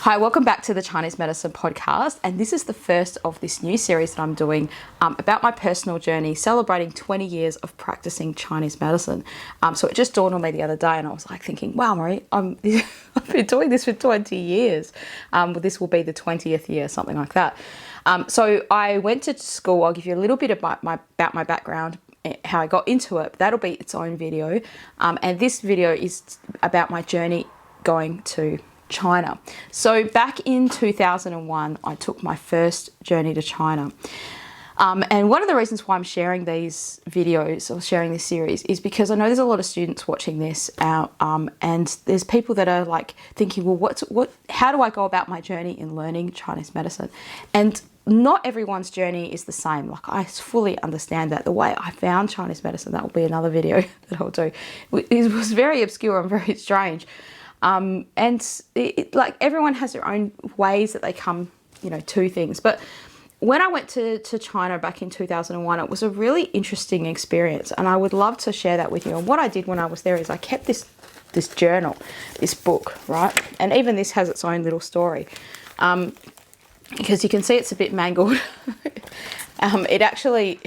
Hi, welcome back to the Chinese Medicine Podcast, and this is the first of this new series that I'm doing about my personal journey, celebrating 20 years of practicing Chinese medicine. So it just dawned on me the other day, and I was like thinking, wow, Marie, I've been doing this for 20 years. This will be the 20th year, something like that. So I went to school. I'll give you a little bit about my background, how I got into it. That'll be its own video. And this video is about my journey going to China. So back in 2001, I took my first journey to China. And one of the reasons why I'm sharing these videos or sharing this series is because I know there's a lot of students watching this and there's people that are like thinking, well, how do I go about my journey in learning Chinese medicine? And not everyone's journey is the same. Like, I fully understand that. The way I found Chinese medicine, that will be another video that I'll do. It was very obscure and very strange. And like everyone has their own ways that they come, to things. But when I went to China back in 2001, it was a really interesting experience, and I would love to share that with you. And what I did when I was there is I kept this journal, this book, right? And even this has its own little story, because you can see it's a bit mangled. It actually,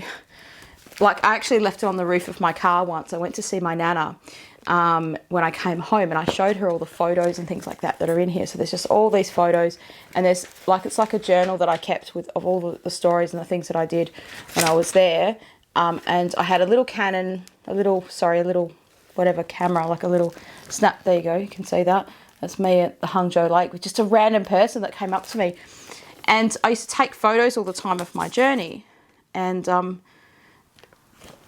I actually left it on the roof of my car once. I went to see my nana when I came home, and I showed her all the photos and things like that are in here. So there's just all these photos, and there's it's like a journal that I kept of all the stories and the things that I did when I was there. And I had a little Canon, a little whatever camera, like a little snap. There you go, you can see that. That's me at the Hangzhou Lake with just a random person that came up to me. And I used to take photos all the time of my journey, and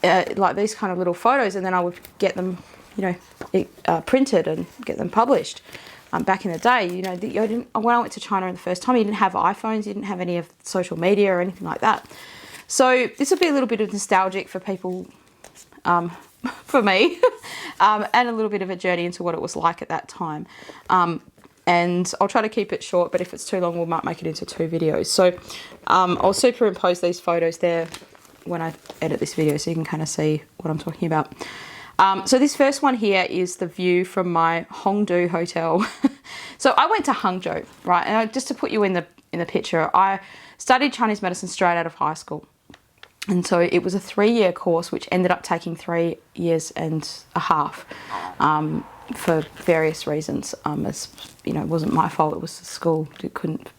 like these kind of little photos, and then I would get them printed and get them published. Back in the day, when I went to China the first time, you didn't have iPhones, you didn't have any of social media or anything like that. So this will be a little bit of nostalgic for people, for me, and a little bit of a journey into what it was like at that time. And I'll try to keep it short, but if it's too long, we might make it into 2 videos. So I'll superimpose these photos there when I edit this video, so you can kind of see what I'm talking about. So this first one here is the view from my Hongdu hotel. So I went to Hangzhou, right? And just to put you in the picture, I studied Chinese medicine straight out of high school. And so it was a 3-year course, which ended up taking 3 years and a half for various reasons. As it wasn't my fault. It was the school that couldn't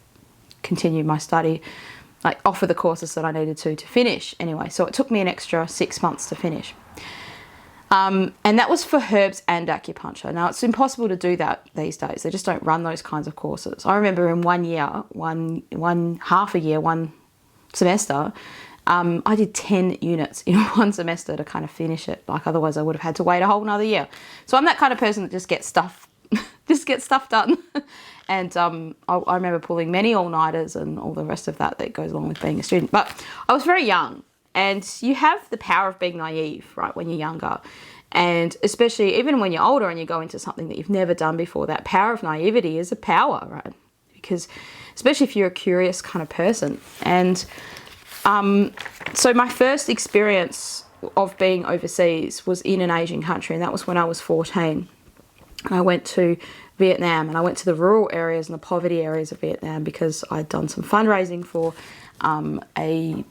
continue my study, offer the courses that I needed to finish. Anyway, so it took me an extra 6 months to finish. And that was for herbs and acupuncture. Now, it's impossible to do that these days. They just don't run those kinds of courses. I remember in one semester, I did 10 units in one semester to kind of finish it. Otherwise I would have had to wait a whole another year. So I'm that kind of person that just gets stuff done. And I remember pulling many all-nighters and all the rest of that goes along with being a student. But I was very young. And you have the power of being naive, right, when you're younger. And especially even when you're older and you go into something that you've never done before, that power of naivety is a power, right? Because especially if you're a curious kind of person. And so my first experience of being overseas was in an Asian country, and that was when I was 14. And I went to Vietnam, and I went to the rural areas and the poverty areas of Vietnam because I'd done some fundraising for a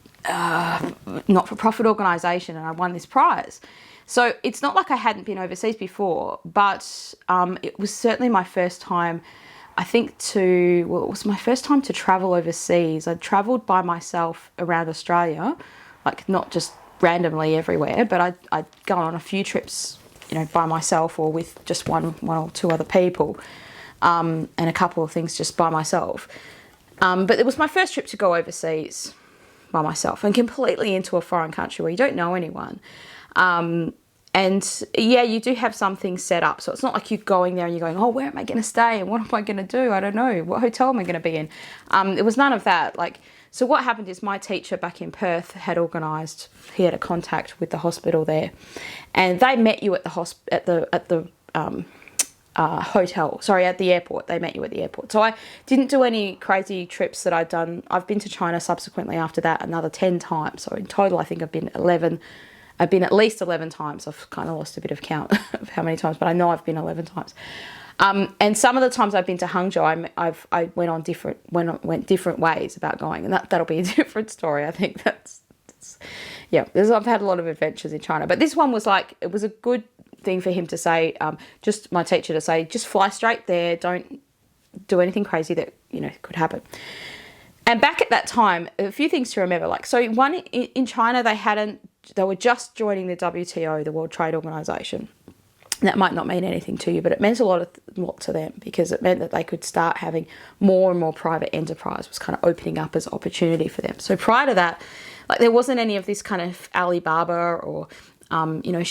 not-for-profit organisation, and I won this prize. So it's not like I hadn't been overseas before, but it was certainly my first time, it was my first time to travel overseas. I'd travelled by myself around Australia, not just randomly everywhere, but I'd gone on a few trips, by myself or with just one or 2 other people, and a couple of things just by myself. But it was my first trip to go overseas by myself and completely into a foreign country where you don't know anyone. And yeah, you do have some things set up. So it's not like you're going there and you're going, oh, where am I going to stay? And what am I going to do? I don't know. What hotel am I going to be in? It was none of that. So what happened is my teacher back in Perth had organised, he had a contact with the hospital there, and they met you at the at the airport. They met you at the airport. So I didn't do any crazy trips that I'd done. I've been to China subsequently after that another 10 times. So in total, I think I've been at least 11 times. I've kind of lost a bit of count of how many times, but I know I've been 11 times. And some of the times I've been to Hangzhou, I went different ways about going, and that'll be a different story. I think yeah. I've had a lot of adventures in China, but this one was like, it was a good thing for him to say, just my teacher to say, just fly straight there, don't do anything crazy that could happen. And back at that time, a few things to remember. Like, so one, in China, they were just joining the WTO, the World Trade Organization. That might not mean anything to you, but it meant a lot to them, because it meant that they could start having more and more private enterprise was kind of opening up as opportunity for them. So prior to that, like, there wasn't any of this kind of Alibaba or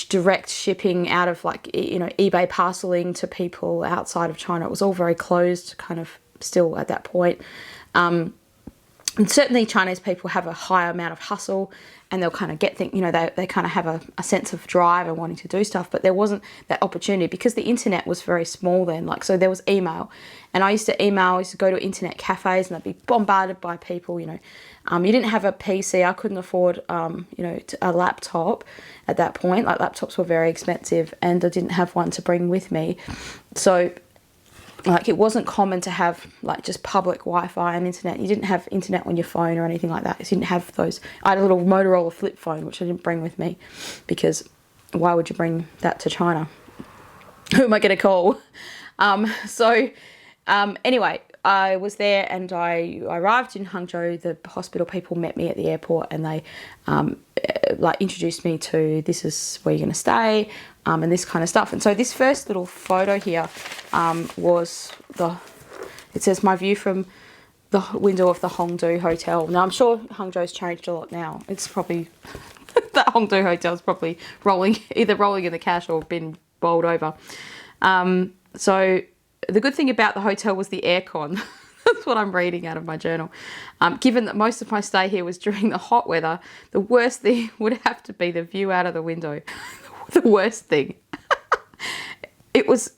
direct shipping out of eBay parceling to people outside of China. It was all very closed, kind of still at that point. And certainly Chinese people have a higher amount of hustle, and they'll kind of get things, they kind of have a sense of drive and wanting to do stuff, but there wasn't that opportunity because the internet was very small then. Like, so there was email, and I used to go to internet cafes, and I'd be bombarded by people, you didn't have a PC. I couldn't afford, a laptop at that point. Like, laptops were very expensive, and I didn't have one to bring with me. So, like, it wasn't common to have like just public Wi-Fi and internet. You didn't have internet on your phone or anything like that. You didn't have those. I had a little Motorola flip phone, which I didn't bring with me, because why would you bring that to China? Who am I going to call? Anyway, I was there, and I arrived in Hangzhou. The hospital people met me at the airport, and they introduced me to, this is where you're going to stay, and this kind of stuff. And so this first little photo here it says my view from the window of the Hongdu Hotel. Now, I'm sure Hangzhou's changed a lot now. It's probably, that Hongdu Hotel is probably either rolling in the cash or been bowled over. So the good thing about the hotel was the aircon. That's what I'm reading out of my journal. Given that most of my stay here was during the hot weather, the worst thing would have to be the view out of the window. The worst thing. It was...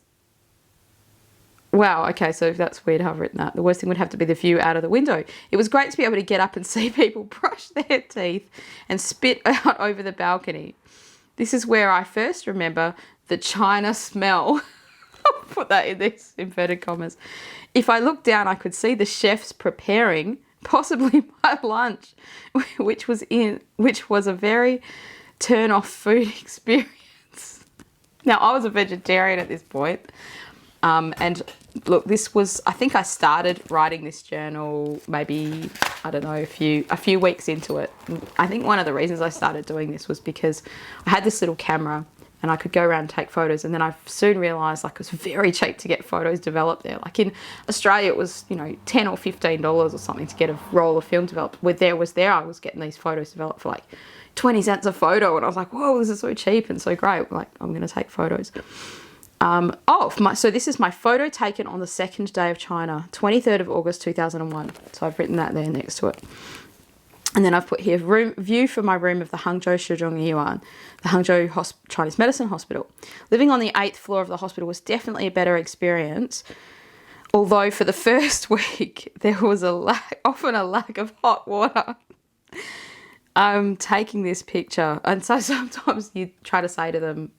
Wow, okay, so that's weird how I've written that. The worst thing would have to be the view out of the window. It was great to be able to get up and see people brush their teeth and spit out over the balcony. This is where I first remember the China smell. I'll put that in these inverted commas. If I looked down, I could see the chefs preparing possibly my lunch, which was a very turn-off food experience. Now, I was a vegetarian at this point. And look, I think I started writing this journal maybe, I don't know, a few weeks into it. I think one of the reasons I started doing this was because I had this little camera and I could go around and take photos. And then I soon realised, like, it was very cheap to get photos developed there. Like, in Australia, it was, $10 or $15 or something to get a roll of film developed. I was getting these photos developed for like 20 cents a photo. And I was like, whoa, this is so cheap and so great. Like, I'm going to take photos. So this is my photo taken on the second day of China, 23rd of August, 2001. So I've written that there next to it. And then I've put here, view from my room of the Hangzhou Shizhong Yuan, the Hangzhou Chinese Medicine Hospital. Living on the 8th floor of the hospital was definitely a better experience. Although for the first week, there was often a lack of hot water. I'm taking this picture. And so sometimes you try to say to them,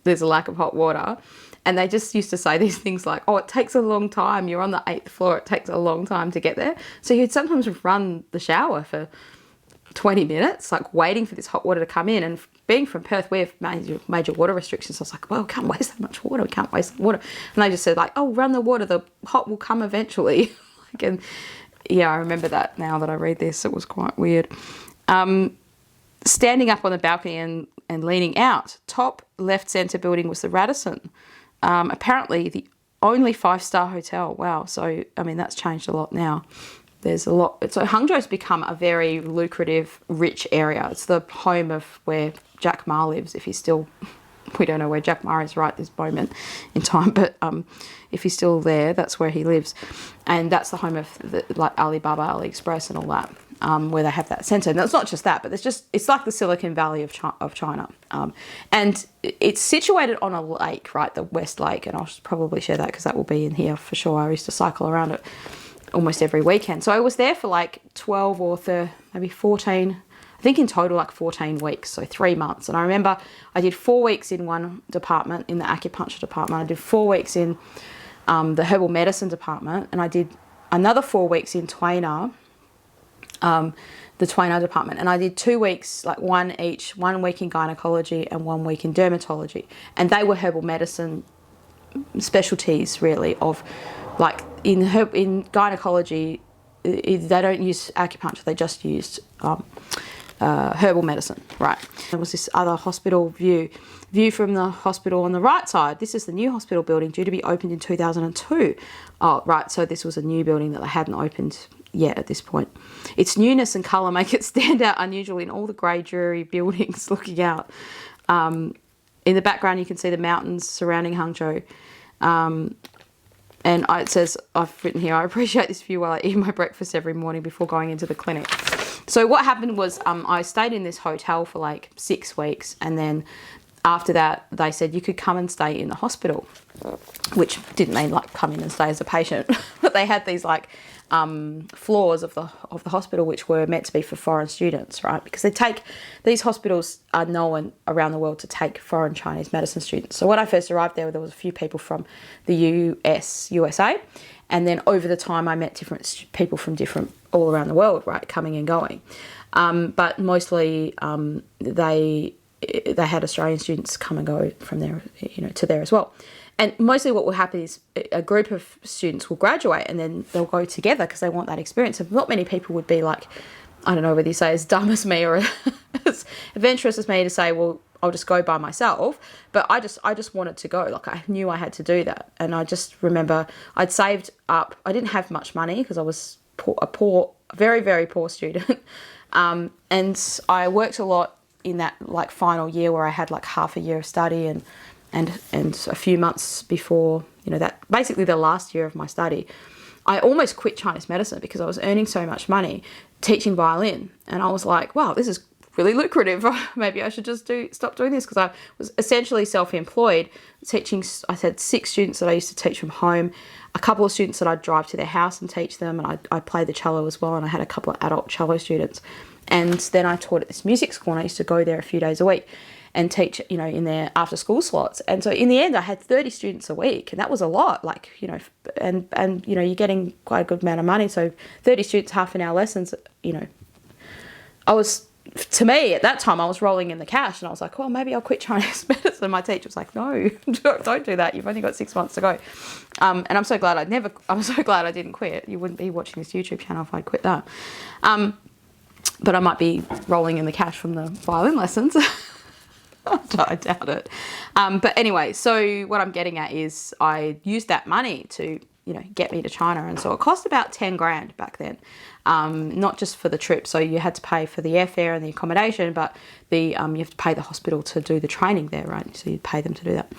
there's a lack of hot water. And they just used to say these things like, oh, it takes a long time. You're on the 8th floor. It takes a long time to get there. So you'd sometimes run the shower for 20 minutes, like waiting for this hot water to come in. And being from Perth, we have major water restrictions. So I was like, well, we can't waste that much water. We can't waste the water. And they just said like, oh, run the water. The hot will come eventually. And yeah, I remember that now that I read this. It was quite weird. Standing up on the balcony and leaning out, top left centre building was the Radisson. Apparently the only 5-star hotel. Wow. So, I mean, that's changed a lot now. There's a lot. So Hangzhou's become a very lucrative, rich area. It's the home of where Jack Ma lives. We don't know where Jack Ma is right this moment in time, but if he's still there, that's where he lives. And that's the home of like Alibaba, AliExpress and all that. Where they have that centre. And it's not just that, but it's like the Silicon Valley of China. And it's situated on a lake, right, the West Lake, and I'll probably share that because that will be in here for sure. I used to cycle around it almost every weekend. So I was there for like 12 or maybe 14, I think in total like 14 weeks, so 3 months. And I remember I did 4 weeks in one department, in the acupuncture department. I did 4 weeks in the herbal medicine department, and I did another 4 weeks in Twainer, the Twainer department. And I did 2 weeks, like one each, 1 week in gynecology and 1 week in dermatology. And they were herbal medicine specialties, really, of like in gynecology, they don't use acupuncture, they just used herbal medicine, right? There was this other hospital view from the hospital on the right side. This is the new hospital building, due to be opened in 2002. Oh, right, so this was a new building that they hadn't opened yet at this point. Its newness and colour make it stand out unusually in all the grey, dreary buildings looking out. In the background, you can see the mountains surrounding Hangzhou. And it says, I've written here, I appreciate this view while I eat my breakfast every morning before going into the clinic. So what happened was I stayed in this hotel for like 6 weeks, and then after that they said you could come and stay in the hospital, which didn't mean like come in and stay as a patient, but they had these like floors of the hospital which were meant to be for foreign students, right? Because these hospitals are known around the world to take foreign Chinese medicine students. So when I first arrived there was a few people from the USA, and then over the time I met different people from all around the world, right, coming and going. But mostly they had Australian students come and go from there, to there as well. And mostly what will happen is a group of students will graduate and then they'll go together because they want that experience. And not many people would be like, I don't know whether you say as dumb as me or as adventurous as me to say, well, I'll just go by myself. But I just wanted to go. Like, I knew I had to do that. And I just remember I'd saved up. I didn't have much money because I was very, very poor student. And I worked a lot in that like final year where I had like half a year of study and a few months before, that basically the last year of my study, I almost quit Chinese medicine because I was earning so much money teaching violin. And I was like, wow, this is really lucrative. Maybe I should just stop doing this, because I was essentially self-employed teaching. I had 6 students that I used to teach from home, a couple of students that I'd drive to their house and teach them, and I played the cello as well, and I had a couple of adult cello students. And then I taught at this music school, and I used to go there a few days a week and teach, in their after school slots. And so in the end, I had 30 students a week, and that was a lot, and you're getting quite a good amount of money. So 30 students, half an hour lessons, to me at that time, I was rolling in the cash, and I was like, well, maybe I'll quit Chinese medicine. And my teacher was like, no, don't do that. You've only got 6 months to go. And I'm so glad I didn't quit. You wouldn't be watching this YouTube channel if I'd quit that. But I might be rolling in the cash from the violin lessons. I doubt it. But anyway, so what I'm getting at is I used that money to, get me to China. And so it cost about 10 grand back then. Not just for the trip. So you had to pay for the airfare and the accommodation, but you have to pay the hospital to do the training there, right? So you pay them to do that.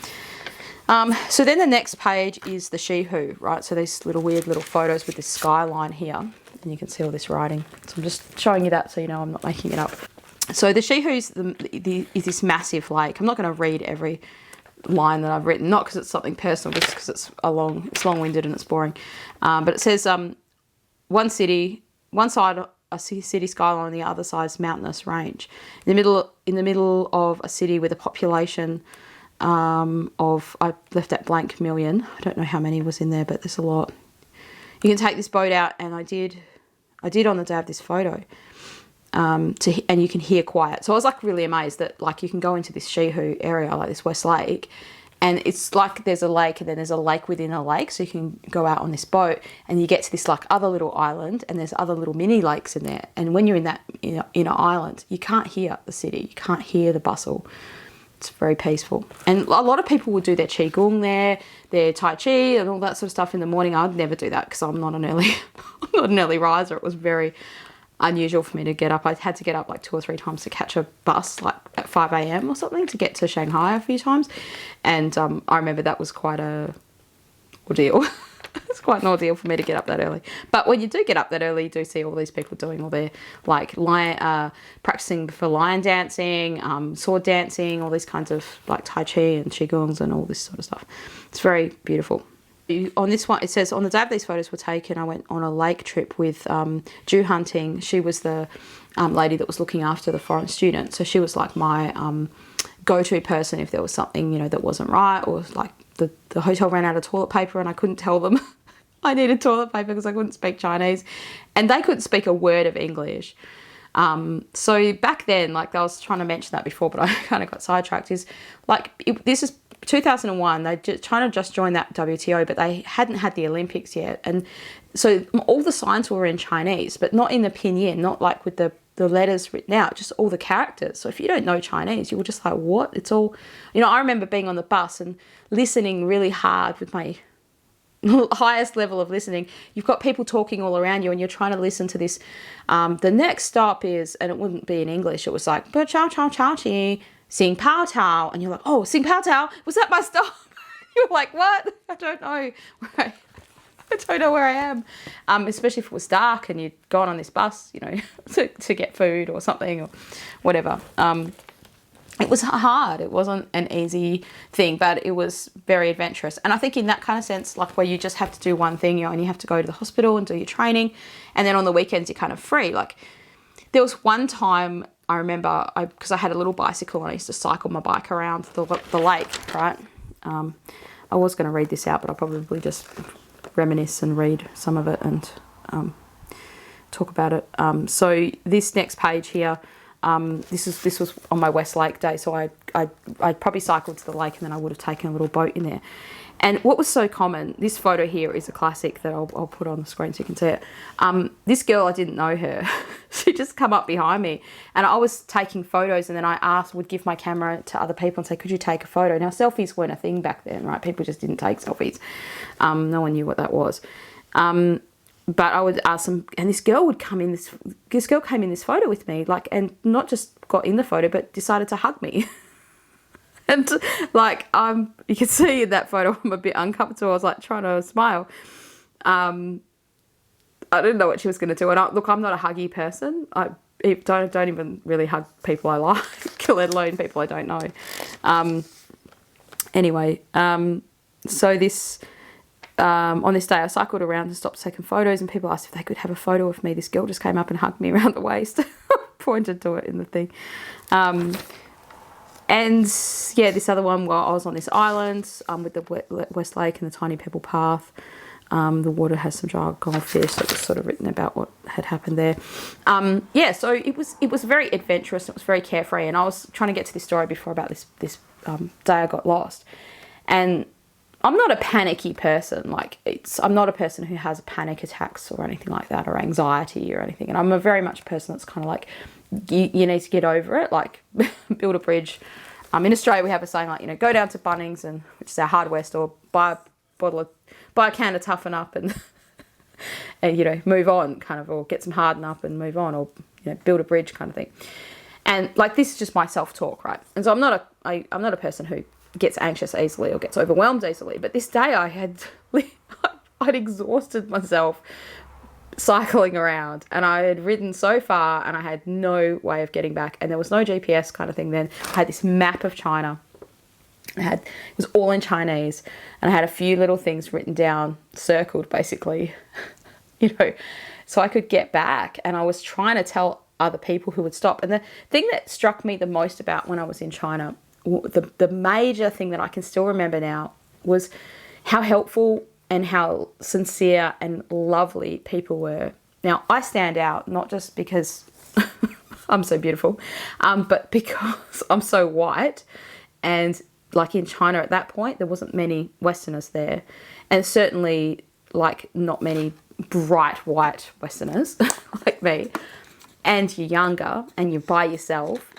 So then the next page is the Shihu, right? So these weird little photos with this skyline here. And you can see all this writing. So I'm just showing you that so you know I'm not making it up. So the Shihu is this massive lake. I'm not going to read every line that I've written, not because it's something personal, just because it's long-winded and it's boring. But it says one side a city skyline, on the other side is mountainous range. In the middle of a city with a population of, I left that blank, million. I don't know how many was in there, but there's a lot. You can take this boat out, and I did on the day of this photo. And you can hear quiet. So I was like really amazed that like you can go into this Shihu area, like this West Lake, and it's like there's a lake and then there's a lake within a lake. So you can go out on this boat and you get to this like other little island, and there's other little mini lakes in there. And when you're in that inner island, you can't hear the city. You can't hear the bustle. It's very peaceful. And a lot of people would do their Qigong there, their Tai Chi and all that sort of stuff in the morning. I'd never do that because I'm not an early riser. It was very unusual for me to get up. I had to get up like 2 or 3 times to catch a bus like at 5 a.m. or something to get to Shanghai a few times. And I remember that was quite a ordeal. It's quite an ordeal for me to get up that early. But when you do get up that early, you do see all these people doing all their like practicing for lion dancing, sword dancing, all these kinds of like Tai Chi and Qigongs and all this sort of stuff. It's very beautiful. On this one, it says, on the day of these photos were taken, I went on a lake trip with Jew hunting. She was the lady that was looking after the foreign student. So she was like my go-to person if there was something, you know, that wasn't right, or like the hotel ran out of toilet paper and I couldn't tell them I needed toilet paper because I couldn't speak Chinese, and they couldn't speak a word of English. So back then, like I was trying to mention that before, but I kind of got sidetracked, is like, this is 2001, China just joined that WTO, but they hadn't had the Olympics yet. And so all the signs were in Chinese, but not in the pinyin, not like with the letters written out, just all the characters. So if you don't know Chinese, you were just like, what? It's all, you know, I remember being on the bus and listening really hard with my highest level of listening. You've got people talking all around you and you're trying to listen to this. The next stop is, and it wouldn't be in English, it was like, chow chow chow chi, sing pao tao. And you're like, oh, sing pao tao, was that my stop? You're like, what? I don't know. I don't know where I am. Especially if it was dark and you'd gone on this bus, you know, to get food or something or whatever. It was hard. It wasn't an easy thing, but it was very adventurous. And I think in that kind of sense, like where you just have to do one thing, you know, and you have to go to the hospital and do your training, and then on the weekends you're kind of free. Like there was one time I remember, because I had a little bicycle and I used to cycle my bike around the lake, right? I was going to read this out, but I'll probably just reminisce and read some of it and talk about it. So this next page here, this was on my West Lake day, so I probably cycled to the lake and then I would have taken a little boat in there. And what was so common, this photo here is a classic that I'll put on the screen so you can see it. This girl, I didn't know her. She just come up behind me and I was taking photos, and then I would give my camera to other people and say, could you take a photo? Now, selfies weren't a thing back then, right? People just didn't take selfies. No one knew what that was. But I would ask them, and this girl came in this photo with me, like, and not just got in the photo, but decided to hug me. And like, you can see in that photo, I'm a bit uncomfortable. I was like trying to smile. I didn't know what she was going to do. And look, I'm not a huggy person. I don't even really hug people I like, let alone people I don't know. Anyway, so this, on this day, I cycled around and stopped taking photos, and people asked if they could have a photo of me. This girl just came up and hugged me around the waist, pointed to it in the thing. And yeah, this other one, well, I was on this island with the West Lake and the tiny pebble path. The water has some giant fish, so it was sort of written about what had happened there. Yeah, so it was very adventurous. It was very carefree, and I was trying to get to this story before about this day I got lost. And I'm not a panicky person. Like, I'm not a person who has panic attacks or anything like that, or anxiety or anything. And I'm a very much person that's kind of like, you need to get over it, like build a bridge. In Australia, we have a saying like, you know, go down to Bunnings, which is our hardware store, buy a can of Toughen Up and you know, move on, kind of, or get some Harden Up and move on, or, you know, build a bridge kind of thing. And like, this is just my self-talk, right? And so I'm not a person who gets anxious easily or gets overwhelmed easily. But this day I'd exhausted myself cycling around, and I had ridden so far and I had no way of getting back, and there was no GPS kind of thing then. I had this map of China. It was all in Chinese, and I had a few little things written down, circled basically, you know, so I could get back. And I was trying to tell other people who would stop. And the thing that struck me the most about when I was in China, the major thing that I can still remember now, was how helpful and how sincere and lovely people were. Now, I stand out not just because I'm so beautiful, but because I'm so white. And like in China at that point, there wasn't many Westerners there. And certainly like not many bright white Westerners like me. And you're younger and you're by yourself.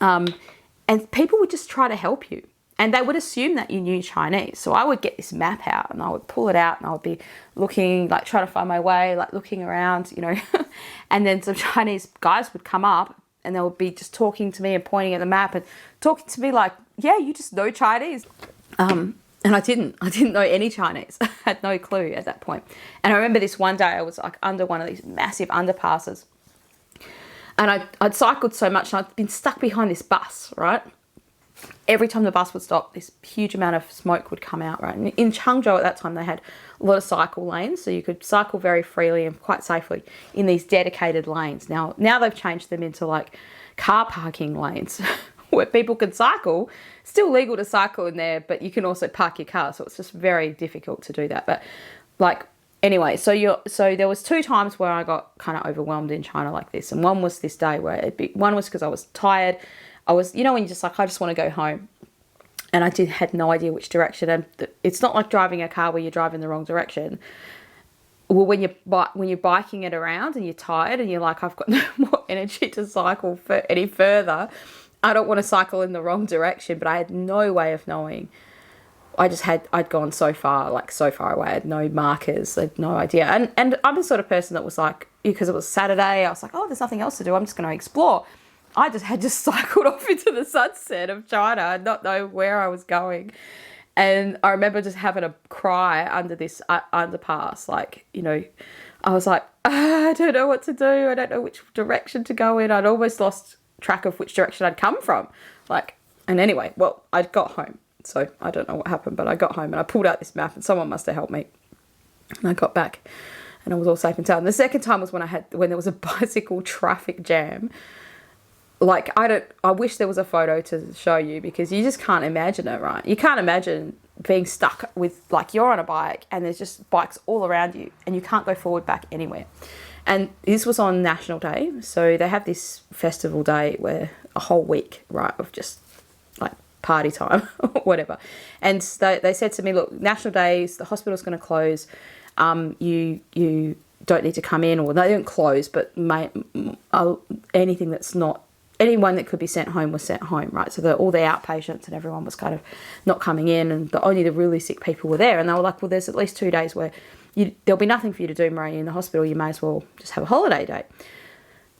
And people would just try to help you. And they would assume that you knew Chinese. So I would get this map out and I would pull it out and I would be looking, like trying to find my way, like looking around, you know. And then some Chinese guys would come up and they would be just talking to me and pointing at the map and talking to me like, yeah, you just know Chinese. And I didn't know any Chinese. I had no clue at that point. And I remember this one day I was like under one of these massive underpasses. And I'd cycled so much and I'd been stuck behind this bus, right? every time the bus would stop, this huge amount of smoke would come out, right? And in Changzhou at that time, they had a lot of cycle lanes, so you could cycle very freely and quite safely in these dedicated lanes. Now they've changed them into like car parking lanes where people can cycle. Still legal to cycle in there, but you can also park your car, so it's just very difficult to do that. But like, anyway, so there was 2 times where I got kind of overwhelmed in China like this, and one was this day where one was because I was tired. I was, when you're just like, I just want to go home. And I had no idea which direction. And it's not like driving a car where you drive in the wrong direction. Well, when you're biking it around and you're tired and you're like, I've got no more energy to cycle any further. I don't want to cycle in the wrong direction, but I had no way of knowing. I'd gone so far away. I had no markers. I had no idea. And I'm the sort of person that was like, because it was Saturday, I was like, oh, there's nothing else to do. I'm just going to explore. I had just cycled off into the sunset of China and not know where I was going. And I remember just having a cry under this underpass. Like, I was like, I don't know what to do. I don't know which direction to go in. I'd almost lost track of which direction I'd come from. And anyway, well, I got home. So I don't know what happened, but I got home and I pulled out this map and someone must have helped me. And I got back and I was all safe and sound. And the second time was when there was a bicycle traffic jam. Like, I wish there was a photo to show you, because you just can't imagine it, right? You can't imagine being stuck with, like, you're on a bike and there's just bikes all around you and you can't go forward, back, anywhere. And this was on National Day. So they have this festival day where a whole week, right, of just like party time or whatever. And they said to me, look, National Days, the hospital's going to close. You don't need to come in, or they don't close, but anything that's not, anyone that could be sent home was sent home, right? So all the outpatients and everyone was kind of not coming in, and only the really sick people were there. And they were like, well, there's at least 2 days where there'll be nothing for you to do, Marie, in the hospital. You may as well just have a holiday day.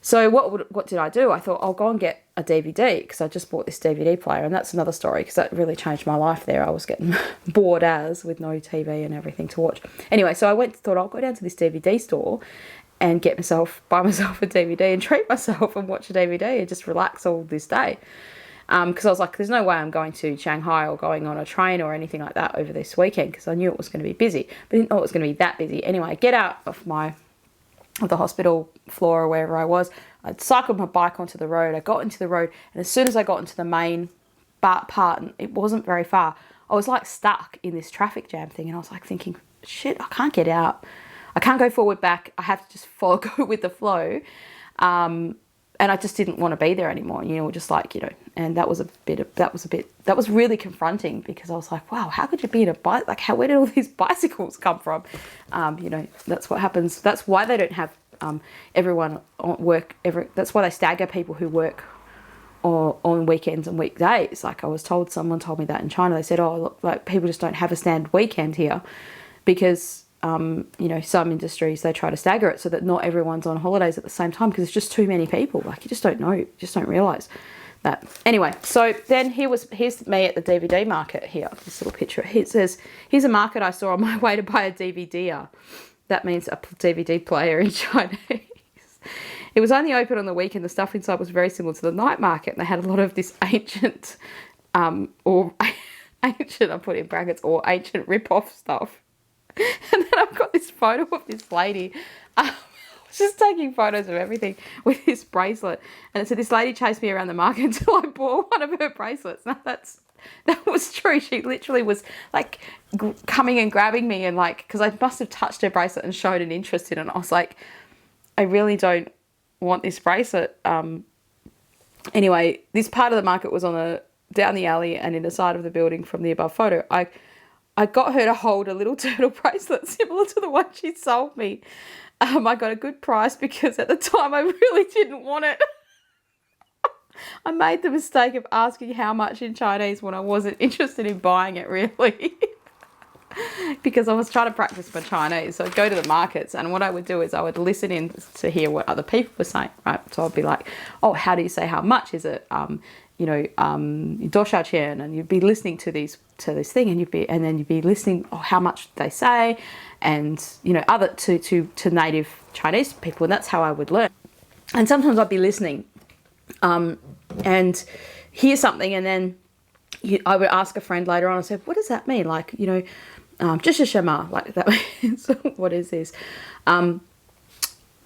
So what did I do? I thought, I'll go and get a DVD, because I just bought this DVD player, and that's another story, because that really changed my life there. I was getting bored with no TV and everything to watch. Anyway, so I thought I'll go down to this DVD store and buy myself a DVD and treat myself and watch a DVD and just relax all this day. Because I was like, there's no way I'm going to Shanghai or going on a train or anything like that over this weekend, because I knew it was going to be busy, but I didn't know it was going to be that busy. Anyway, I get out of the hospital floor or wherever I was. I'd cycled my bike onto the road. I got into the road, and as soon as I got into the main part, and it wasn't very far, I was like stuck in this traffic jam thing, and I was like thinking, shit, I can't get out. I can't go forward, back. I have to just go with the flow. And I just didn't want to be there anymore, just like, and that was really confronting, because I was like, wow, how could you be in a bike? Like, where did all these bicycles come from? That's what happens. That's why they don't have everyone work. That's why they stagger people who work on weekends and weekdays. Like, someone told me that in China. They said, oh, look, like, people just don't have a standard weekend here, because some industries, they try to stagger it so that not everyone's on holidays at the same time, because it's just too many people. Like, you just don't know, you just don't realise that. Anyway, so then here's me at the DVD market here, this little picture. It says, here's a market I saw on my way to buy a DVD. That means a DVD player in Chinese. It was only open on the weekend. The stuff inside was very similar to the night market, and they had a lot of this ancient, I put in brackets, or ancient rip-off stuff. And then I've got this photo of this lady. I was just taking photos of everything with this bracelet. And it said, this lady chased me around the market until I bought one of her bracelets. Now, that was true. She literally was like coming and grabbing me, and like, because I must have touched her bracelet and showed an interest in it. And I was like, I really don't want this bracelet. Anyway, this part of the market was down the alley and in the side of the building from the above photo. I got her to hold a little turtle bracelet similar to the one she sold me. I got a good price, because at the time I really didn't want it. I made the mistake of asking how much in Chinese when I wasn't interested in buying it, really. Because I was trying to practice my Chinese. So I'd go to the markets, and what I would do is I would listen in to hear what other people were saying, right? So I'd be like, oh, how do you say how much? Is it, Dosha-chen, and you'd be listening to this thing, and then you'd be listening, oh, how much they say, and other to native Chinese people, and that's how I would learn. And sometimes I'd be listening, and hear something, and then I would ask a friend later on, I said, what does that mean? Like, just a shema, like that means, what is this? And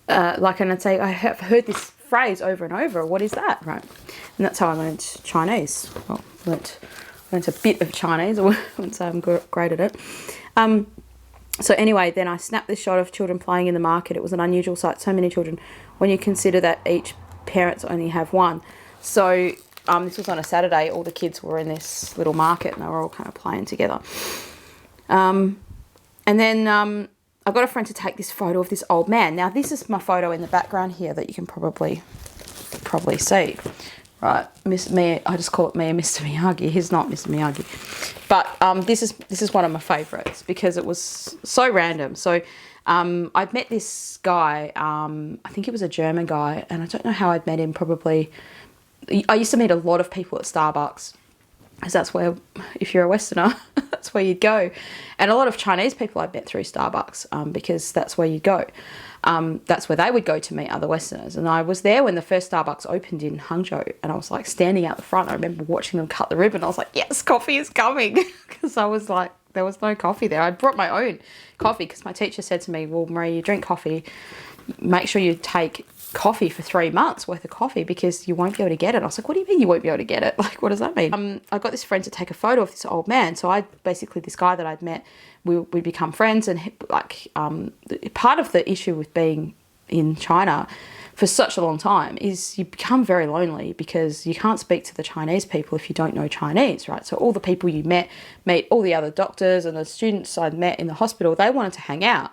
I'd say, I have heard this phrase over and over. What is that, right? And that's how I learned Chinese. Well, learnt a bit of Chinese. I wouldn't say I'm great at it. So anyway, then I snapped this shot of children playing in the market. It was an unusual sight, so many children, when you consider that each parents only have one. So this was on a Saturday. All the kids were in this little market and they were all kind of playing together. And then I got a friend to take this photo of this old man. Now, this is my photo in the background here that you can probably see. Right, I just call it me and Mr. Miyagi. He's not Mr. Miyagi. But this is one of my favourites because it was so random. So I'd met this guy, I think he was a German guy, and I don't know how I'd met him. Probably, I used to meet a lot of people at Starbucks, because that's where, if you're a Westerner, that's where you'd go. And a lot of Chinese people I'd met through Starbucks, because that's where you'd go. That's where they would go to meet other Westerners. And I was there when the first Starbucks opened in Hangzhou, and I was like standing out the front. I remember watching them cut the ribbon. I was like, yes, coffee is coming. Because I was like, there was no coffee there. I brought my own coffee because my teacher said to me, well, Marie, you drink coffee, make sure you take coffee for 3 months worth of coffee because you won't be able to get it. I was like, what do you mean you won't be able to get it? Like, what does that mean? I got this friend to take a photo of this old man. So this guy that I'd met, we become friends, and part of the issue with being in China for such a long time is you become very lonely because you can't speak to the Chinese people if you don't know Chinese, right? So all the people you meet all the other doctors and the students I'd met in the hospital, they wanted to hang out.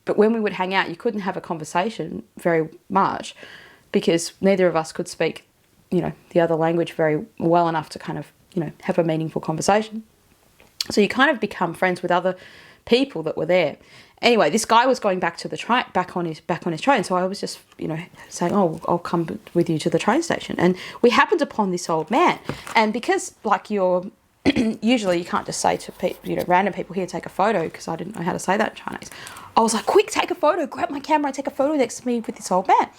But when we would hang out, you couldn't have a conversation very much because neither of us could speak, the other language very well enough to kind of, have a meaningful conversation. So you kind of become friends with other people that were there. Anyway, this guy was going back to the back on his train, so I was just, saying, "Oh, I'll come with you to the train station." And we happened upon this old man, and because you're usually you can't just say to people, random people, here, take a photo, because I didn't know how to say that in Chinese. I was like, quick, take a photo, grab my camera, take a photo next to me with this old man.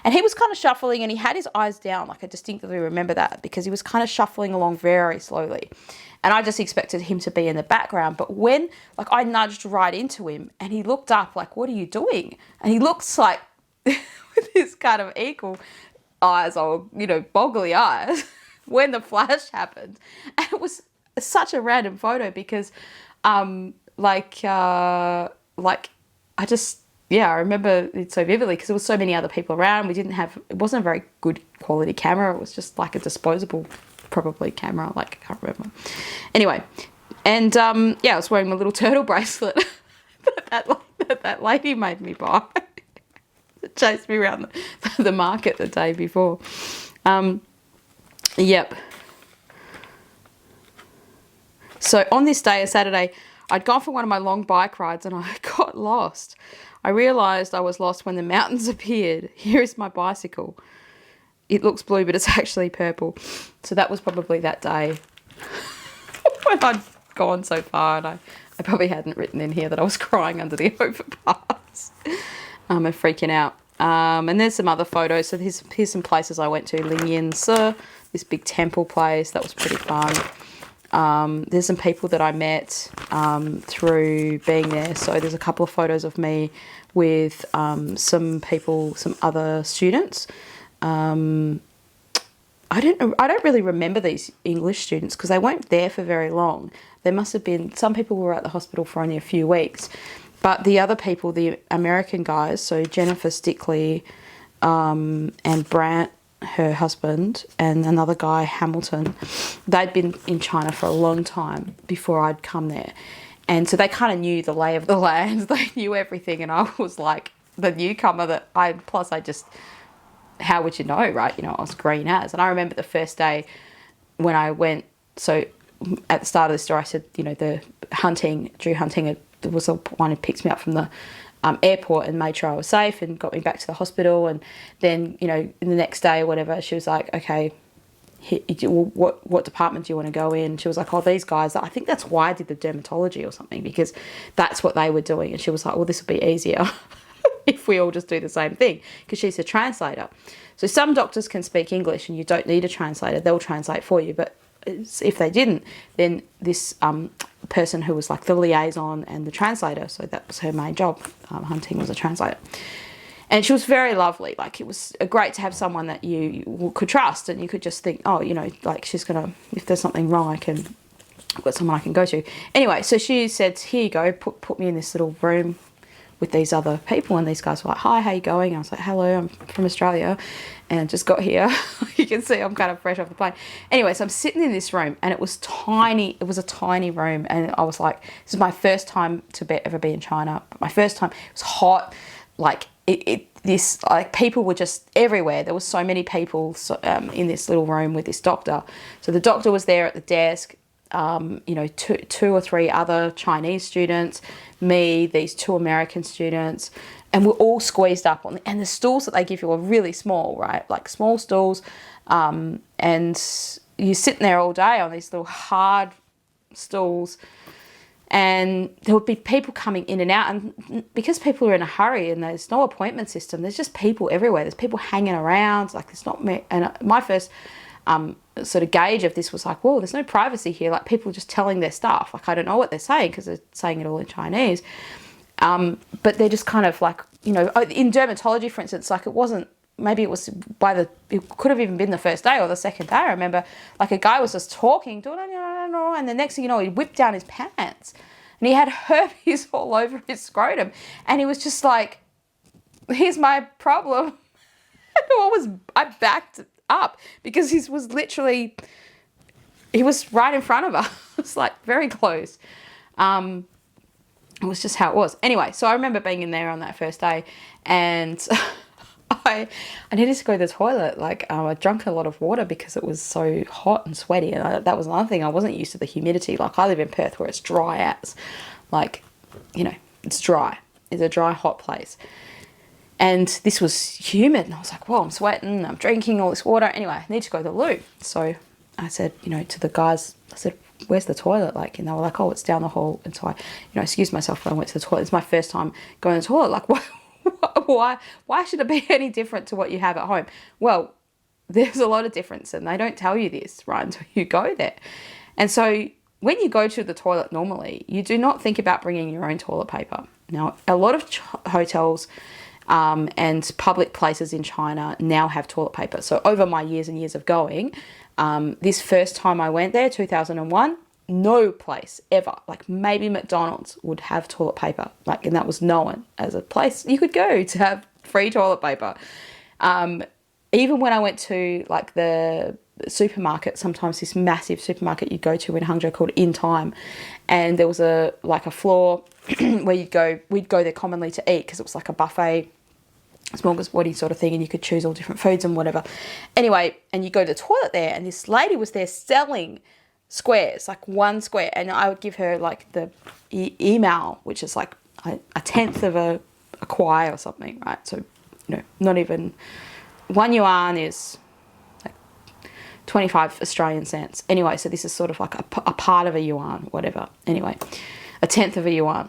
And he was kind of shuffling and he had his eyes down. Like, I distinctly remember that because he was kind of shuffling along very slowly. And I just expected him to be in the background. But when, I nudged right into him and he looked up, like, what are you doing? And he looks like, with his kind of eagle eyes or, boggly eyes, when the flash happened. And it was such a random photo because, I remember it so vividly because there was so many other people around. It wasn't a very good quality camera. It was just like a disposable, probably camera, I can't remember. Anyway, and I was wearing my little turtle bracelet that lady made me buy. It chased me around the market the day before. Yep. So on this day, a Saturday, I'd gone for one of my long bike rides and I got lost. I realised I was lost when the mountains appeared. Here is my bicycle. It looks blue, but it's actually purple. So that was probably that day when I'd gone so far, and I probably hadn't written in here that I was crying under the overpass and freaking out. And there's some other photos. So here's some places I went to. Lingyan Si, this big temple place. That was pretty fun. There's some people that I met through being there. So there's a couple of photos of me with some other students. I don't really remember these English students because they weren't there for very long. There must have been, some people were at the hospital for only a few weeks. But the other people, the American guys, so Jennifer Stickley and Brant, her husband, and another guy, Hamilton, they'd been in China for a long time before I'd come there. And so they kind of knew the lay of the land. They knew everything. And I was like the newcomer how would you know, right? I was green as. And I remember the first day when I went, so at the start of the story, I said, the Drew hunting, there was one who picked me up from the airport and made sure I was safe and got me back to the hospital. And then, in the next day or whatever, she was like, okay, what department do you want to go in? She was like, oh, these guys, I think that's why I did the dermatology or something, because that's what they were doing. And she was like, well, this will be easier if we all just do the same thing, because she's a translator. So some doctors can speak English and you don't need a translator. They'll translate for you. But if they didn't, then this person who was like the liaison and the translator, so that was her main job, Hunting was a translator. And she was very lovely. Like, it was great to have someone that you could trust, and you could just think, oh, you know, like, she's going to, if there's something wrong, I've got someone I can go to. Anyway, so she said, here you go, put me in this little room with these other people, and these guys were like, hi, how you going? And I was like, hello, I'm from Australia and just got here. You can see I'm kind of fresh off the plane. Anyway, so I'm sitting in this room, and it was tiny. It was a tiny room, and I was like, this is my first time to ever be in China. My first time. It was hot. Like, people were just everywhere. There were so many people in this little room with this doctor. So the doctor was there at the desk, you know, two or three other Chinese students, me, these 2 American students, and we're all squeezed up on. And the stools that they give you are really small, right? Like small stools, and you're sitting there all day on these little hard stools. And there would be people coming in and out, and because people are in a hurry and there's no appointment system, there's just people everywhere. There's people hanging around, like there's not me. And my first sort of gauge of this was like, whoa, there's no privacy here. Like, people just telling their stuff. Like, I don't know what they're saying because they're saying it all in Chinese. But they're just kind of like, you know, in dermatology, for instance, like, it wasn't, maybe it was it could have even been the first day or the second day. I remember, like, a guy was just talking, and the next thing you know, he whipped down his pants and he had herpes all over his scrotum. And he was just like, here's my problem. I backed up because he was right in front of us. It's like very close. It was just how it was. Anyway, so I remember being in there on that first day, and I needed to go to the toilet. Like, I drank a lot of water because it was so hot and sweaty, and that was another thing. I wasn't used to the humidity. Like, I live in Perth where it's dry as, like, you know, it's dry. It's a dry, hot place. And this was humid, and I was like, whoa, I'm sweating, I'm drinking all this water. Anyway, I need to go to the loo. So I said, you know, to the guys, I said, where's the toilet? Like, and they were like, oh, it's down the hall. And so I, you know, excused myself when I went to the toilet. It's my first time going to the toilet. Like, why should it be any different to what you have at home? Well, there's a lot of difference, and they don't tell you this, right, until you go there. And so when you go to the toilet normally, you do not think about bringing your own toilet paper. Now, a lot of hotels and public places in China now have toilet paper. So over my years and years of going, this first time I went there, 2001, no place ever, like maybe McDonald's would have toilet paper, like, and that was known as a place you could go to have free toilet paper. Even when I went to like the supermarket, sometimes this massive supermarket you'd go to in Hangzhou called In Time, and there was a floor where we'd go there commonly to eat because it was like a buffet, smorgasbord sort of thing, and you could choose all different foods and whatever. Anyway, and you go to the toilet there, and this lady was there selling squares, like 1 square, and I would give her like the email, which is like a tenth of a kwai or something, right? So, you know, not even 1 yuan is like 25 Australian cents. Anyway, so this is sort of like a part of a yuan, whatever. Anyway, a tenth of a yuan.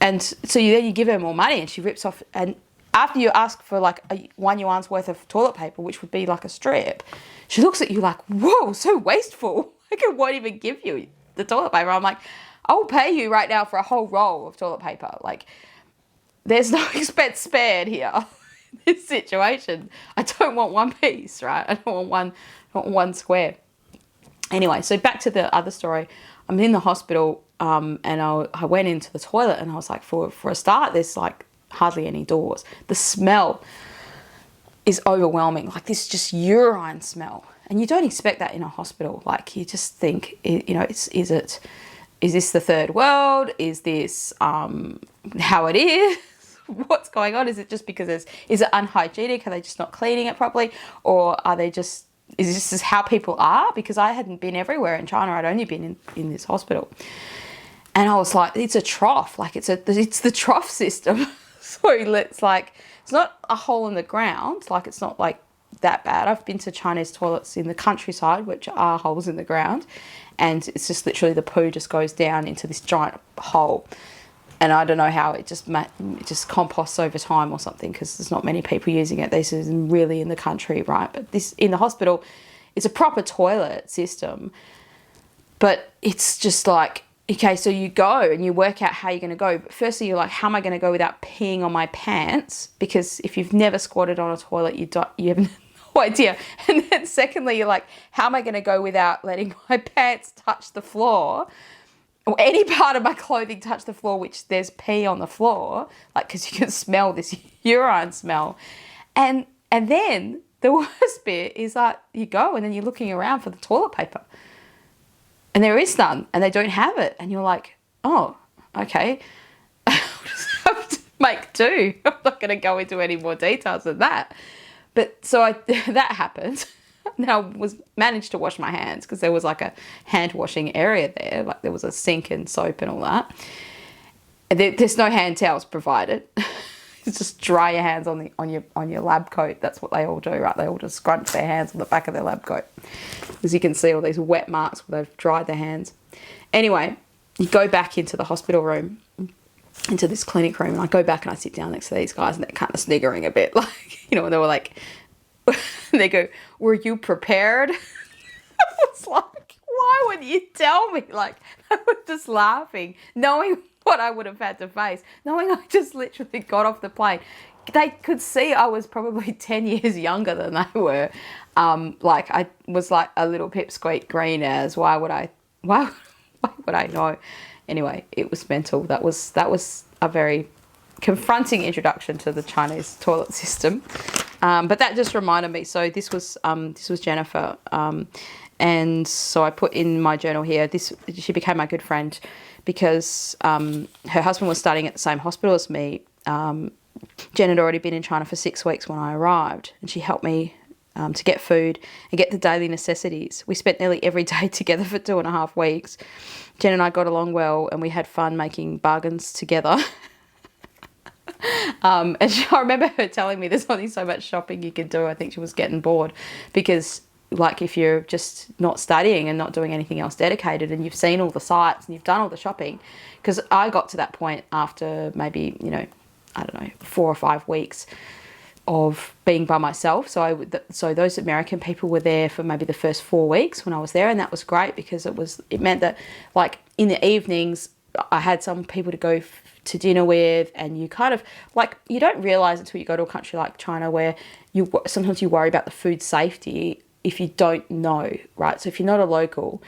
And so then you give her more money, and she rips off, and after you ask for like 1 yuan's worth of toilet paper, which would be like a strip, she looks at you like, whoa, so wasteful. Like, I won't even give you the toilet paper. I'm like, I'll pay you right now for a whole roll of toilet paper. Like, there's no expense spared here in this situation. I don't want 1 piece, right? I don't want one square. Anyway, so back to the other story. I'm in the hospital, and I went into the toilet, and I was like, for a start, there's like hardly any doors. The smell is overwhelming, like this just urine smell. And you don't expect that in a hospital. Like, you just think, you know, is this the third world? Is this how it is? What's going on? Is it just because is it unhygienic? Are they just not cleaning it properly? Or are they just, is this just how people are? Because I hadn't been everywhere in China. I'd only been in this hospital. And I was like, it's a trough. Like, it's the trough system. So it's like, it's not a hole in the ground. Like, it's not like that bad. I've been to Chinese toilets in the countryside, which are holes in the ground, and it's just literally the poo just goes down into this giant hole. And I don't know how it just composts over time or something, because there's not many people using it. This is really in the country, right? But this in the hospital, it's a proper toilet system, but it's just like, okay, so you go and you work out how you're going to go. But firstly, you're like, how am I going to go without peeing on my pants? Because if you've never squatted on a toilet, you have no idea. And then secondly, you're like, how am I going to go without letting my pants touch the floor? Or any part of my clothing touch the floor, which there's pee on the floor, like, because you can smell this urine smell. And then the worst bit is that you go and then you're looking around for the toilet paper. And there is none, and they don't have it. And you're like, oh, okay. I'll just have to make do. I'm not going to go into any more details than that. But so that happened. Now I managed to wash my hands because there was like a hand washing area there. Like there was a sink and soap and all that. And there's no hand towels provided. It's just dry your hands on your lab coat. That's what they all do, right? They all just scrunch their hands on the back of their lab coat. As you can see, all these wet marks where they've dried their hands. Anyway, you go back into the hospital room, into this clinic room, and I go back and I sit down next to these guys, and they're kind of sniggering a bit. Like, you know, they were like, they go, were you prepared? I was like, why would you tell me? Like, I was just laughing, knowing what I would have had to face, knowing I just literally got off the plane. They could see I was probably 10 years younger than they were. Like I was like a little pipsqueak green as why would I know? Anyway, it was mental. That was a very confronting introduction to the Chinese toilet system. But that just reminded me. So this was Jennifer. And so I put in my journal here, she became my good friend because her husband was studying at the same hospital as me. Jen had already been in China for 6 weeks when I arrived, and she helped me to get food and get the daily necessities. We spent nearly every day together for 2.5 weeks. Jen and I got along well, and we had fun making bargains together. And I remember her telling me there's only so much shopping you can do. I think she was getting bored because, like, if you're just not studying and not doing anything else dedicated and you've seen all the sites and you've done all the shopping, because I got to that point after maybe, you know, I don't know, 4 or 5 weeks of being by myself. So those American people were there for maybe the first 4 weeks when I was there, and that was great because it meant that, like, in the evenings I had some people to go to dinner with, and you kind of, like, you don't realize until you go to a country like China where sometimes you worry about the food safety if you don't know, right? So if you're not a local,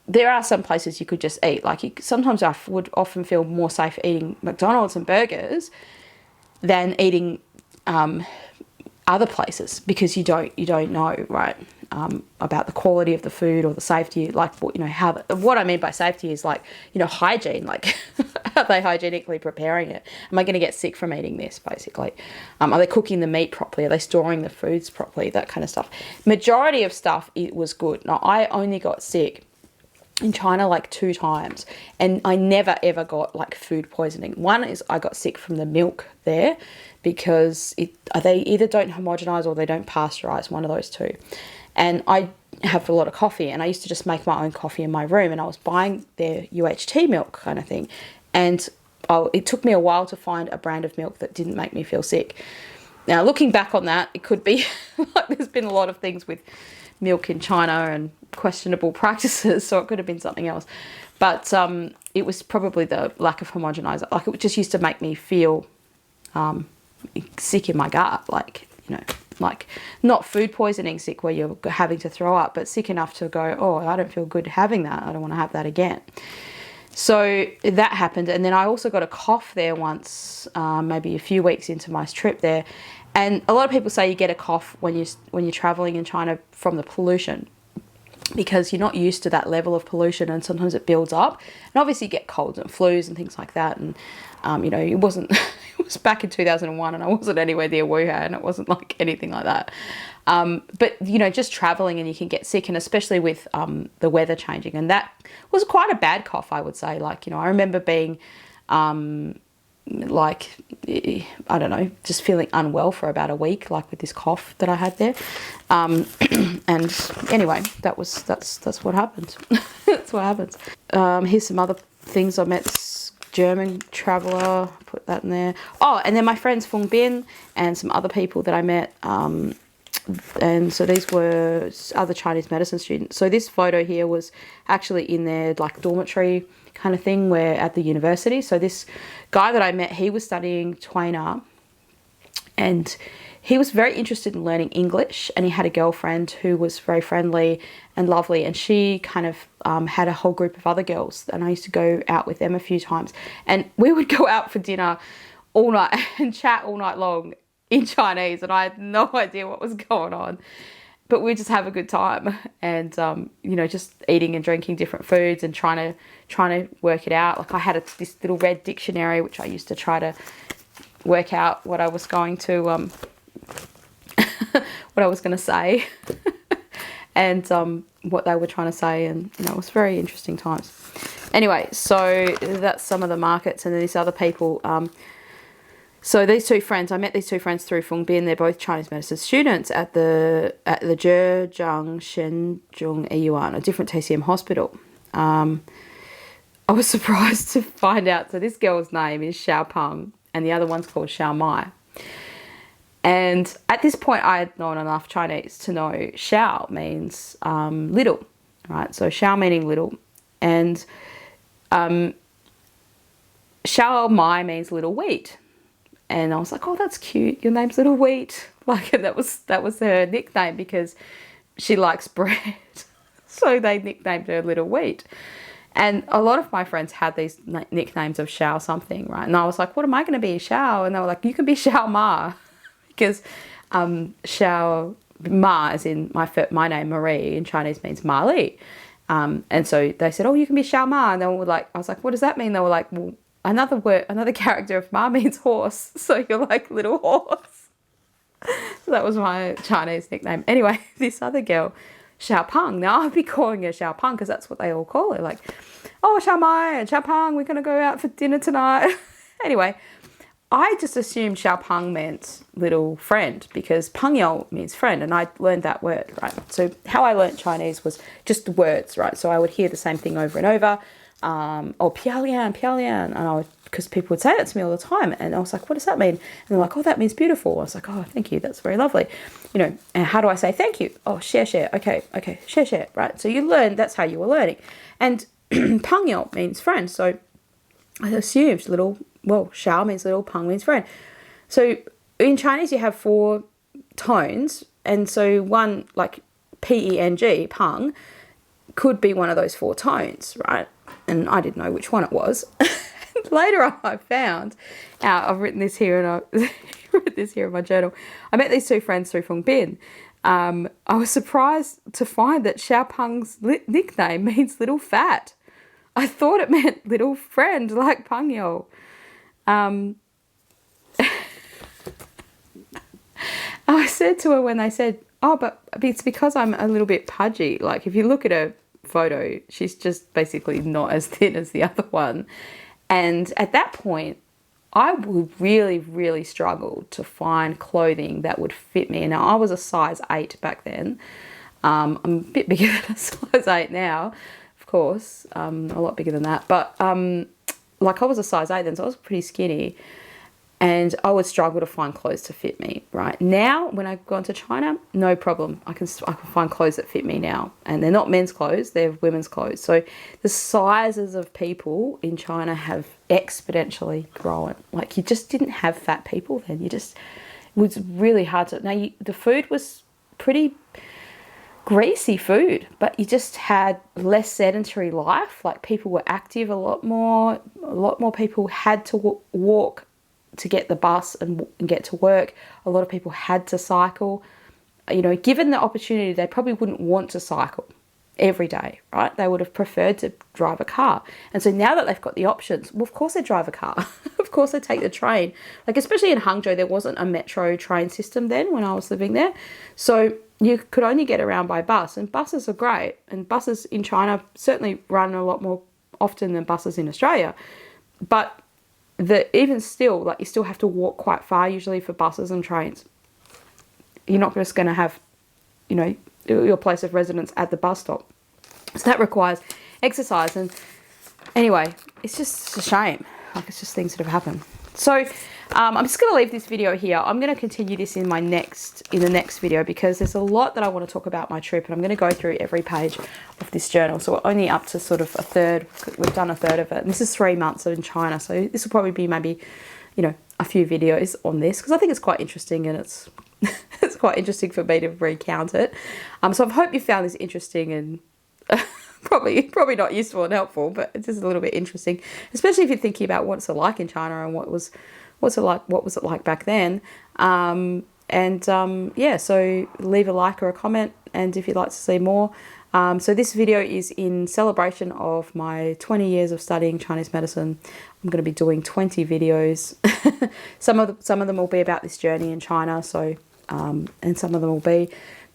there are some places you could just eat. Like, sometimes I would often feel more safe eating McDonald's and burgers than eating other places because you don't know, right, about the quality of the food or the safety. Like, you know, what I mean by safety is, like, you know, hygiene. Like, are they hygienically preparing it? Am I going to get sick from eating this, basically? Are they cooking the meat properly? Are they storing the foods properly? That kind of stuff. Majority of stuff, it was good. Now, I only got sick in China like 2 times, and I never ever got like food poisoning. One is I got sick from the milk there because they either don't homogenize or they don't pasteurize, one of those two. And I have a lot of coffee, and I used to just make my own coffee in my room, and I was buying their UHT milk kind of thing. And it took me a while to find a brand of milk that didn't make me feel sick. Now, looking back on that, it could be like there's been a lot of things with milk in China and questionable practices, so it could have been something else. But it was probably the lack of homogenizer. Like, it just used to make me feel sick in my gut, like, you know, like not food poisoning sick where you're having to throw up, but sick enough to go, oh, I don't feel good having that. I don't want to have that again. So that happened. And then I also got a cough there once, maybe a few weeks into my trip there. And a lot of people say you get a cough when you're traveling in China from the pollution, because you're not used to that level of pollution, and sometimes it builds up. And obviously you get colds and flus and things like that. And, you know, it was back in 2001 and I wasn't anywhere near Wuhan. It wasn't like anything like that. But, you know, just traveling and you can get sick, and especially with the weather changing. And that was quite a bad cough, I would say. Like, you know, I remember being like, I don't know, just feeling unwell for about a week, like with this cough that I had there. And anyway, that's what happened. That's what happens. Here's some other things I met. This German traveller, put that in there. Oh, and then my friends Fung Bin and some other people that I met And so these were other Chinese medicine students. So this photo here was actually in their like dormitory kind of thing where at the university. So this guy that I met, he was studying Twainer, and he was very interested in learning English, and he had a girlfriend who was very friendly and lovely, and she kind of had a whole group of other girls, and I used to go out with them a few times, and we would go out for dinner all night and chat all night long in Chinese, and I had no idea what was going on, but we just have a good time, and you know, just eating and drinking different foods and trying to work it out. Like I had this little red dictionary which I used to try to work out what I was going to what I was going to say and what they were trying to say, and you know, it was very interesting times. Anyway, so that's some of the markets, and then these other people. So these two friends, I met these two friends through Fung Bin. They're both Chinese medicine students at the Zhejiang Shenzhong Yiyuan, a different TCM hospital. I was surprised to find out. So this girl's name is Xiao Peng, and the other one's called Xiao Mai. And at this point, I had known enough Chinese to know Xiao means little, right? So Xiao meaning little, and Xiao Mai means little wheat. And I was like, oh, that's cute. Your name's Little Wheat. Like, and that was her nickname because she likes bread. So they nicknamed her Little Wheat. And a lot of my friends had these nicknames of Xiao something, right? And I was like, what am I going to be, Xiao? And they were like, you can be Xiao Ma. Because Xiao Ma, as in my name, Marie, in Chinese means Ma Li. And so they said, oh, you can be Xiao Ma. And they were like, I was like, what does that mean? They were like, well, another character of Ma means horse, so you're like little horse. So that was my Chinese nickname. Anyway, this other girl, Xiao Peng. Now I'll be calling her Xiao Peng because that's what they all call her. Like, oh, Xiao Mai and Xiao Peng, we're gonna go out for dinner tonight. Anyway, I just assumed Xiao Peng meant little friend because Peng Yao means friend, and I learned that word, right? So how I learned Chinese was just the words, right? So I would hear the same thing over and over. Or Piao Lian, and because people would say that to me all the time, and I was like, what does that mean? And they're like, oh, that means beautiful. I was like, oh, thank you, that's very lovely, you know. And how do I say thank you? Oh, share, okay, share, right? So you learn, that's how you were learning. And Peng Yao means friend, so I assumed Xiao means little, Peng means friend. So in Chinese you have 4 tones, and so one, like P-E-N-G, Peng, could be one of those 4 tones, right? And I didn't know which one it was. Later on, I found out, I've written this here, and I wrote this here in my journal. I met these 2 friends through Fung Bin. I was surprised to find that Xiao Peng's nickname means little fat. I thought it meant little friend, like Peng Yao. I said to her when they said, oh, but it's because I'm a little bit pudgy. Like, if you look at her photo, she's just basically not as thin as the other one. And at that point, I would really struggled to find clothing that would fit me. Now, I was a size 8 back then. I'm a bit bigger than a size 8 now, of course, a lot bigger than that. But like, I was a size 8 then, so I was pretty skinny. And I would struggle to find clothes to fit me, right? Now, when I've gone to China, no problem. I can find clothes that fit me now. And they're not men's clothes, they're women's clothes. So the sizes of people in China have exponentially grown. Like, you just didn't have fat people then. It was really hard to... Now, the food was pretty greasy food, but you just had less sedentary life. Like, people were active a lot more. A lot more people had to walk to get the bus and get to work. A lot of people had to cycle. You know, given the opportunity, they probably wouldn't want to cycle every day, right? They would have preferred to drive a car. And so now that they've got the options, well, of course they drive a car. Of course they take the train. Like, especially in Hangzhou, there wasn't a metro train system then when I was living there. So you could only get around by bus, and buses are great. And buses in China certainly run a lot more often than buses in Australia. But even still, like, you still have to walk quite far usually for buses and trains. You're not just going to have, you know, your place of residence at the bus stop. So that requires exercise. And anyway, it's just a shame. Like, it's just things that have happened. So I'm just going to leave this video here. I'm going to continue this in the next video, because there's a lot that I want to talk about my trip, and I'm going to go through every page of this journal. So we're only up to sort of a third. We've done a third of it, and this is 3 months in China. So this will probably be maybe, you know, a few videos on this, because I think it's quite interesting, and it's it's quite interesting for me to recount it. So I hope you found this interesting and probably not useful and helpful, but it's just a little bit interesting, especially if you're thinking about what's it like in China and what was it like back then. Yeah, so leave a like or a comment, and if you'd like to see more. So this video is in celebration of my 20 years of studying Chinese medicine. I'm going to be doing 20 videos. some of them will be about this journey in China. So, and some of them will be,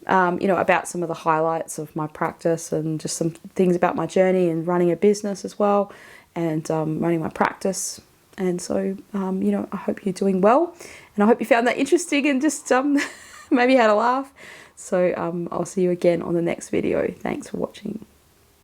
you know, about some of the highlights of my practice, and just some things about my journey and running a business as well, and running my practice. And so, you know, I hope you're doing well, and I hope you found that interesting, and just maybe had a laugh. So I'll see you again on the next video. Thanks for watching.